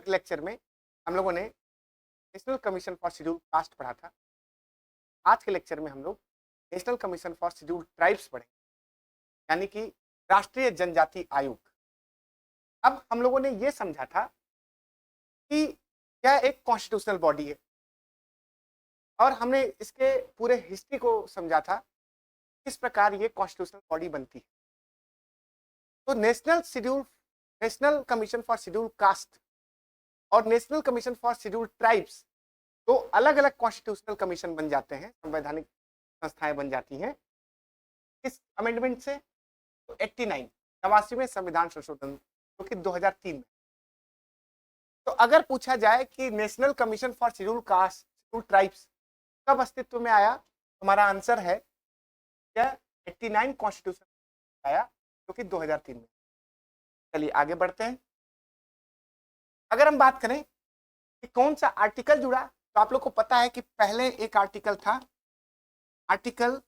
Lecture में हम लोगों ने national commission for schedule cast पढ़ा था। आज के लेक्चर में हम लोग national commission for schedule tribes पढ़ेंगे, यानी कि राष्ट्रीय जनजाति आयोग। अब हम लोगों ने ये समझा था कि यह एक कॉन्स्टिट्यूशनल बॉडी है और हमने इसके पूरे हिस्ट्री को समझा था किस प्रकार ये कॉन्स्टिट्यूशनल बॉडी बनती है। तो national commission for schedule caste और national commission for schedule tribes तो अलग अलग कॉन्स्टिट्यूशनल कमीशन बन जाते हैं, संवैधानिक संस्थाएं बन जाती हैं इस अमेंडमेंट से। तो 89 89वें संविधान संशोधन जो कि 2003 में। तो अगर पूछा जाए कि national commission for schedule caste schedule tribes कब अस्तित्व में आया, हमारा आंसर है यह 89 कॉन्स्टिट्यूशन आया जो कि 2003 में। चलिए आगे बढ़ते हैं। अगर हम बात करें कि कौन सा आर्टिकल जुड़ा, तो आप लोग को पता है कि पहले एक आर्टिकल था आर्टिकल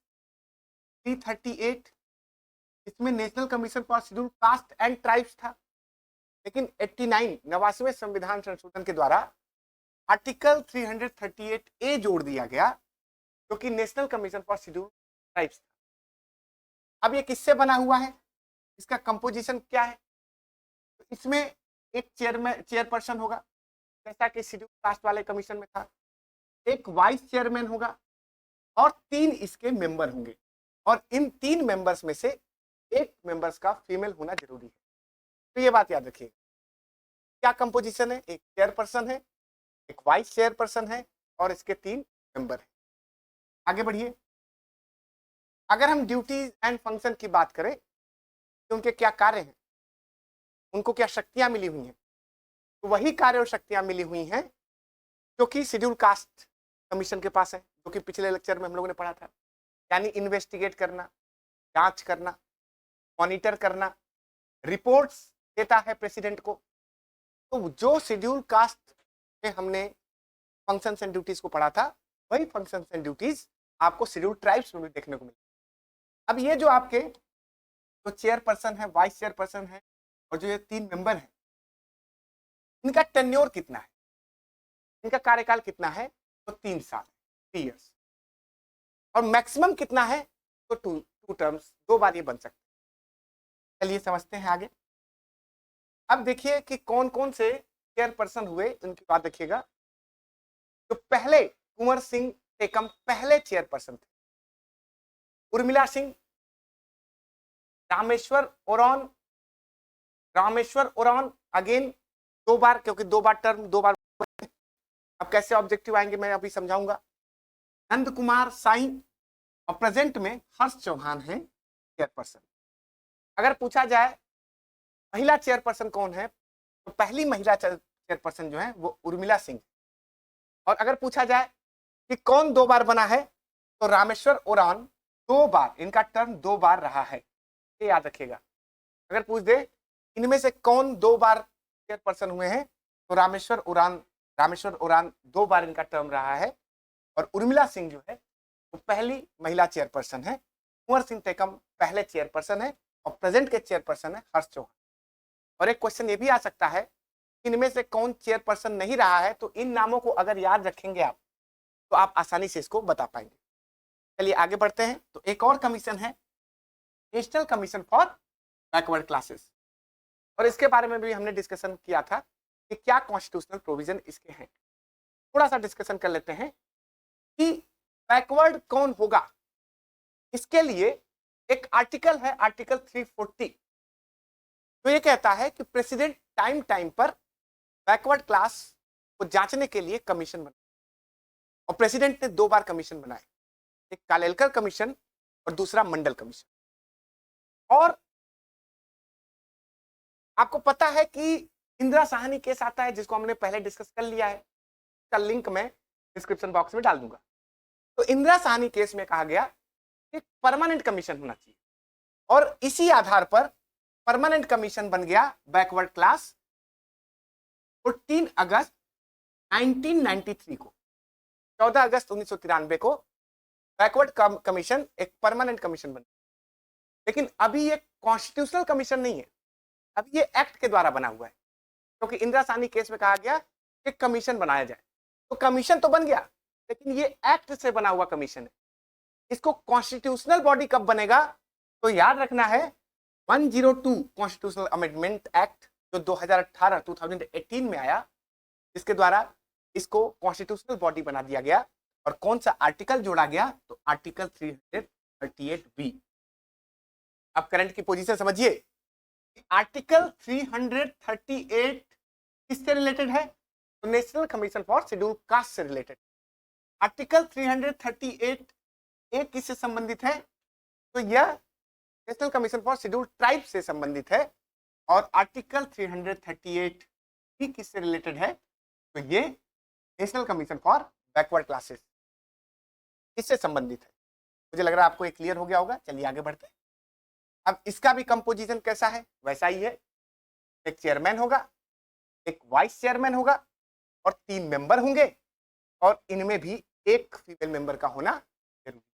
338, इसमें national commission for schedule cast and tribes था। लेकिन 89वें संविधान संशोधन के द्वारा आर्टिकल 338 ए जोड़ दिया गया जो कि national commission for schedule tribes था। अब ये किससे बना हुआ है, इसका कंपोजिशन क्या है? तो इसमें एक चेयरपर्सन होगा जैसा कि शेड्यूल कास्ट वाले कमीशन में था, एक वाइस चेयरमैन होगा और 3 इसके मेंबर होंगे। और इन 3 मेंबर्स में से एक मेंबर्स का फीमेल होना जरूरी है। तो ये बात याद रखिए, क्या कंपोजिशन है, एक चेयरपर्सन है, एक वाइस चेयरपर्सन है और इसके 3 मेंबर हैं। आगे बढ़िए। अगर हम ड्यूटीज एंड फंक्शन की बात करें तो उनके क्या कार्य हैं, उनको क्या शक्तियां मिली हुई हैं, तो वही कार्य और शक्तियां मिली हुई हैं जो कि शेड्यूल कास्ट कमीशन के पास है, जो कि पिछले लेक्चर में हम लोगों ने पढ़ा था। यानी इन्वेस्टिगेट करना, जांच करना, मॉनिटर करना, रिपोर्ट्स देता है प्रेसिडेंट को। तो जो शेड्यूल कास्ट में हमने फंक्शंस एंड ड्यूटीज को पढ़ा था, वही फंक्शंस एंड ड्यूटीज आपको शेड्यूल ट्राइब्स में भी देखने को मिले। अब ये जो आपके जो चेयरपर्सन है, वाइस चेयरपर्सन है और जो ये 3 मेंबर हैं, इनका टेन्योर कितना है, इनका कार्यकाल कितना है? तो 3 साल, 3 इयर्स। और मैक्सिमम कितना है? तो 2 टर्म्स, 2 बार ये बन सकते हैं। चलिए समझते हैं आगे। अब देखिए कि कौन कौन से चेयरपर्सन हुए, उनकी बात देखिएगा। तो पहले कुंवर सिंह टेकम पहले चेयरपर्सन थे। उर्मिला सिंह, रामेश्वर ओरान अगेन 2 बार, क्योंकि 2 बार टर्म 2 बार। अब कैसे ऑब्जेक्टिव आएंगे मैं अभी समझाऊंगा। नंद कुमार साई और प्रेजेंट में हर्ष चौहान है चेयरपर्सन। अगर पूछा जाए महिला चेयरपर्सन कौन है, तो पहली महिला चेयरपर्सन जो है वो उर्मिला सिंह। और अगर पूछा जाए कि कौन 2 बार बना है, तो रामेश्वर ओरान 2 बार, इनका टर्म 2 बार रहा है, ये याद रखिएगा। अगर पूछ दे इनमें से कौन 2 बार चेयरपर्सन हुए हैं, तो रामेश्वर ओरान 2 बार इनका टर्म रहा है। और उर्मिला सिंह जो है वो पहली महिला चेयरपर्सन है। कुंवर सिंह टेकम पहले चेयरपर्सन है और प्रेजेंट के चेयरपर्सन है हर्ष चौहान। और एक क्वेश्चन ये भी आ सकता है, इनमें से कौन चेयरपर्सन नहीं रहा है, तो इन नामों को अगर याद रखेंगे आप तो आप आसानी से इसको बता पाएंगे। चलिए आगे बढ़ते हैं। तो एक और कमीशन है national commission for backward classes, और इसके बारे में भी हमने डिस्कशन किया था कि क्या कॉन्स्टिट्यूशनल प्रोविजन इसके हैं। थोड़ा सा डिस्कशन कर लेते हैं कि बैकवर्ड कौन होगा। इसके लिए एक आर्टिकल है, आर्टिकल 340, तो ये कहता है कि प्रेसिडेंट टाइम टाइम पर बैकवर्ड क्लास को जांचने के लिए कमीशन बनाए। और प्रेसिडेंट ने 2 बार कमीशन बनाए, एक कालेलकर कमीशन और दूसरा मंडल कमीशन। और आपको पता है कि इंदिरा साहनी केस आता है जिसको हमने पहले डिस्कस कर लिया है, इसका लिंक मैं डिस्क्रिप्शन बॉक्स में डाल दूंगा। तो इंदिरा साहनी केस में कहा गया कि परमानेंट कमीशन होना चाहिए, और इसी आधार पर परमानेंट कमीशन बन गया बैकवर्ड क्लास। 14 अगस्त 1993 को, 14 अगस्त 1993 को बैकवर्ड कमीशन एक परमानेंट कमीशन बन गया। लेकिन अभी ये कॉन्स्टिट्यूशनल कमीशन नहीं है, अभी ये एक्ट के द्वारा बना हुआ है। क्योंकि इंदिरा साहनी केस में कहा गया कि कमीशन बनाया जाए। तो कमीशन तो बन गया, लेकिन ये एक्ट से बना हुआ कमीशन है। इसको कॉन्स्टिट्यूशनल बॉडी कब बनेगा? तो याद रखना है 102 कॉन्स्टिट्यूशनल अमेंडमेंट एक्ट जो 2018 में आया, इसके द्वारा इसको कॉन्स्टिट्यूशनल बॉडी बना दिया गया। और कौन सा आर्टिकल जोड़ा गया? तो आर्टिकल 338 बी। अब करंट की पोजीशन समझिए। आर्टिकल 338 किससे रिलेटेड है? तो national commission for schedule cast से रिलेटेड। आर्टिकल 338 एक किससे संबंधित है? तो यह national commission for schedule tribe से संबंधित है। और आर्टिकल 338 भी किससे रिलेटेड है? तो ये national commission for backward classes इससे संबंधित है। मुझे लग रहा है आपको ये क्लियर हो गया होगा। चलिए आगे बढ़ते हैं। अब इसका भी कंपोजिशन कैसा है? वैसा ही है। एक चेयरमैन होगा, एक वाइस चेयरमैन होगा और 3 मेंबर होंगे, और इनमें भी एक फीमेल मेंबर का होना जरूरी।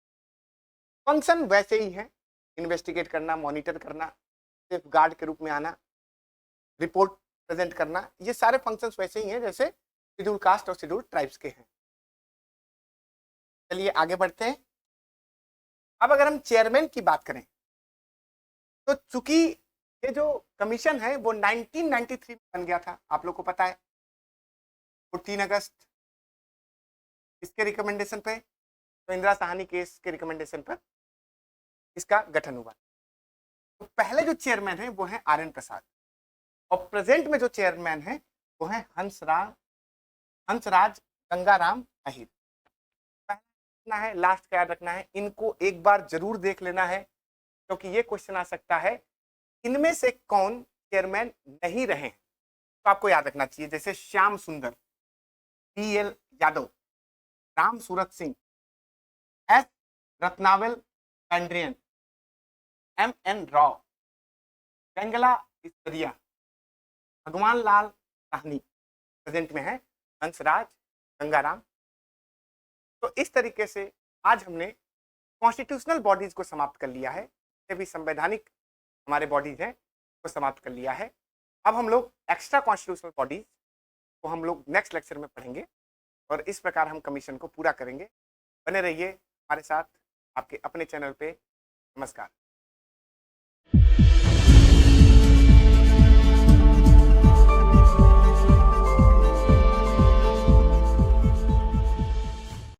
फंक्शन वैसे ही है, इन्वेस्टिगेट करना, मॉनिटर करना, सेफ गार्ड के रूप में आना, रिपोर्ट प्रेजेंट करना, ये सारे फंक्शंस वैसे ही हैं जैसे शेड्यूल कास्ट और शेड्यूल ट्राइब्स के हैं। चलिए आगे बढ़ते हैं। अब अगर हम चेयरमैन की बात करें तो चूंकि ये जो कमीशन है वो 1993 में बन गया था, आप लोग को पता है। 14 अगस्त इसके रिकमेंडेशन पे, तो इंदिरा साहनी केस के रिकमेंडेशन पर इसका गठन हुआ। तो पहले जो चेयरमैन है वो है RN प्रसाद, और प्रेजेंट में जो चेयरमैन है वो है हंसराज गंगाराम अहिर। पहला है, लास्ट का याद रखना है। इनको एक बार जरूर देख लेना है, क्योंकि ये क्वेश्चन आ सकता है इनमें से कौन चेयरमैन नहीं रहे हैं। तो आपको याद रखना चाहिए, जैसे श्याम सुंदर, PL Yadav, Ram Surat Singh, S रत्नावल पैंड्रियन, MN Rao, बेंगला Ishwariya, भगवान लाल साहनी, प्रेजेंट में है हंसराज गंगाराम। तो इस तरीके से आज हमने कॉन्स्टिट्यूशनल बॉडीज को समाप्त कर लिया है, भी संवैधानिक हमारे बॉडीज हैं को समाप्त कर लिया है। अब हम लोग एक्स्ट्रा कॉन्स्टिट्यूशनल बॉडीज को हम लोग नेक्स्ट लेक्चर में पढ़ेंगे, और इस प्रकार हम कमीशन को पूरा करेंगे। बने रहिए हमारे साथ आपके अपने चैनल पे। नमस्कार।